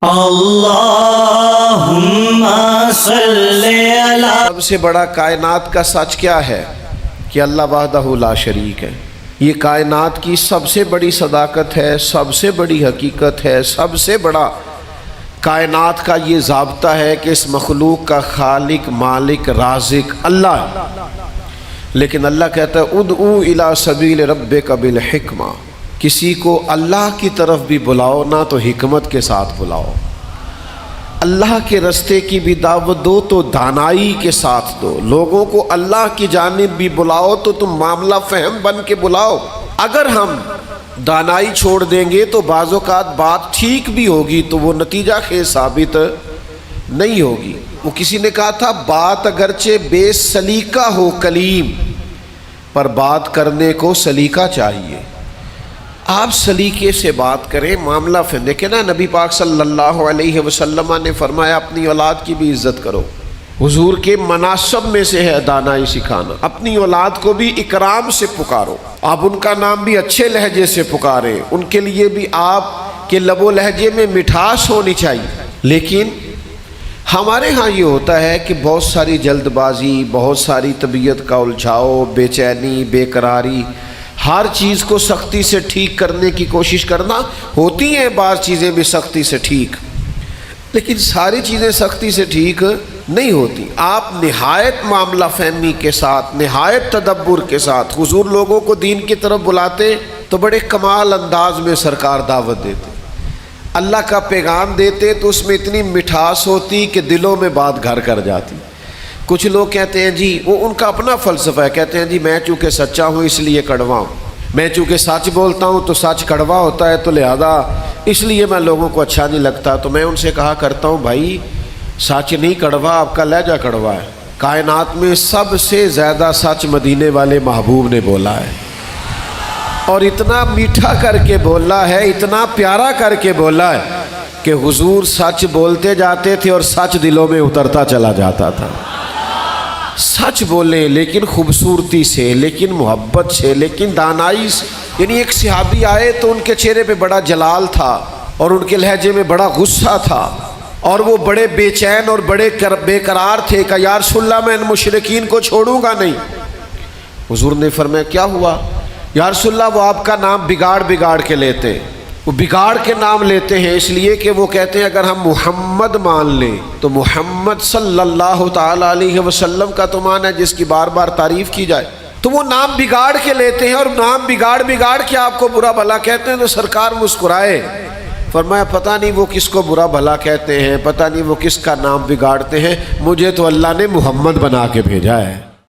اللہم صلی علی۔ سب سے بڑا کائنات کا سچ کیا ہے؟ کہ اللہ وحدہ لا شریک ہے۔ یہ کائنات کی سب سے بڑی صداقت ہے، سب سے بڑی حقیقت ہے، سب سے بڑا کائنات کا یہ ضابطہ ہے کہ اس مخلوق کا خالق، مالک، رازق اللہ ہے۔ لیکن اللہ کہتا ہے ادعو الی سبیل ربک بالحکمہ، کسی کو اللہ کی طرف بھی بلاؤ نہ تو حکمت کے ساتھ بلاؤ، اللہ کے رستے کی بھی دعوت دو تو دانائی کے ساتھ دو، لوگوں کو اللہ کی جانب بھی بلاؤ تو تم معاملہ فہم بن کے بلاؤ۔ اگر ہم دانائی چھوڑ دیں گے تو بعض اوقات بات ٹھیک بھی ہوگی تو وہ نتیجہ خیز ثابت نہیں ہوگی۔ وہ کسی نے کہا تھا بات اگرچہ بے سلیقہ ہو کلیم، پر بات کرنے کو سلیقہ چاہیے۔ آپ سلیقے سے بات کریں، معاملہ پھر دیکھیں نا، نبی پاک صلی اللہ علیہ وسلم نے فرمایا اپنی اولاد کی بھی عزت کرو۔ حضور کے مناسب میں سے ہے دانائی سکھانا، اپنی اولاد کو بھی اکرام سے پکارو، آپ ان کا نام بھی اچھے لہجے سے پکاریں، ان کے لیے بھی آپ کے لب و لہجے میں مٹھاس ہونی چاہیے۔ لیکن ہمارے ہاں یہ ہوتا ہے کہ بہت ساری جلد بازی، بہت ساری طبیعت کا الجھاؤ، بے چینی، بے قراری، ہر چیز کو سختی سے ٹھیک کرنے کی کوشش کرنا، ہوتی ہیں بعض چیزیں بھی سختی سے ٹھیک، لیکن ساری چیزیں سختی سے ٹھیک نہیں ہوتی۔ آپ نہایت معاملہ فہمی کے ساتھ، نہایت تدبر کے ساتھ حضور لوگوں کو دین کی طرف بلاتے تو بڑے کمال انداز میں سرکار دعوت دیتے، اللہ کا پیغام دیتے تو اس میں اتنی مٹھاس ہوتی کہ دلوں میں بات گھر کر جاتی۔ کچھ لوگ کہتے ہیں جی، وہ ان کا اپنا فلسفہ ہے، کہتے ہیں جی میں چونکہ سچا ہوں اس لیے کڑوا ہوں، میں چونکہ سچ بولتا ہوں تو سچ کڑوا ہوتا ہے تو لہذا اس لیے میں لوگوں کو اچھا نہیں لگتا۔ تو میں ان سے کہا کرتا ہوں بھائی سچ نہیں کڑوا، آپ کا لہجہ کڑوا ہے۔ کائنات میں سب سے زیادہ سچ مدینے والے محبوب نے بولا ہے، اور اتنا میٹھا کر کے بولا ہے، اتنا پیارا کر کے بولا ہے کہ حضور سچ بولتے جاتے تھے اور سچ دلوں میں اترتا چلا جاتا تھا۔ سچ بولیں لیکن خوبصورتی سے، لیکن محبت سے، لیکن دانائی سے۔ یعنی ایک صحابی آئے تو ان کے چہرے پہ بڑا جلال تھا اور ان کے لہجے میں بڑا غصہ تھا، اور وہ بڑے بے چین اور بڑے بے قرار تھے کہ یا رسول اللہ میں ان مشرکین کو چھوڑوں گا نہیں۔ حضور نے فرمایا کیا ہوا؟ یا رسول اللہ وہ آپ کا نام بگاڑ کے لیتے ہیں، وہ بگاڑ کے نام لیتے ہیں اس لیے کہ وہ کہتے ہیں اگر ہم محمد مان لیں تو محمد صلی اللہ تعالی علیہ وسلم کا تو مان ہے جس کی بار بار تعریف کی جائے، تو وہ نام بگاڑ کے لیتے ہیں، اور نام بگاڑ کے آپ کو برا بھلا کہتے ہیں۔ تو سرکار مسکرائے، فرمایا پتہ نہیں وہ کس کو برا بھلا کہتے ہیں، پتہ نہیں وہ کس کا نام بگاڑتے ہیں، مجھے تو اللہ نے محمد بنا کے بھیجا ہے۔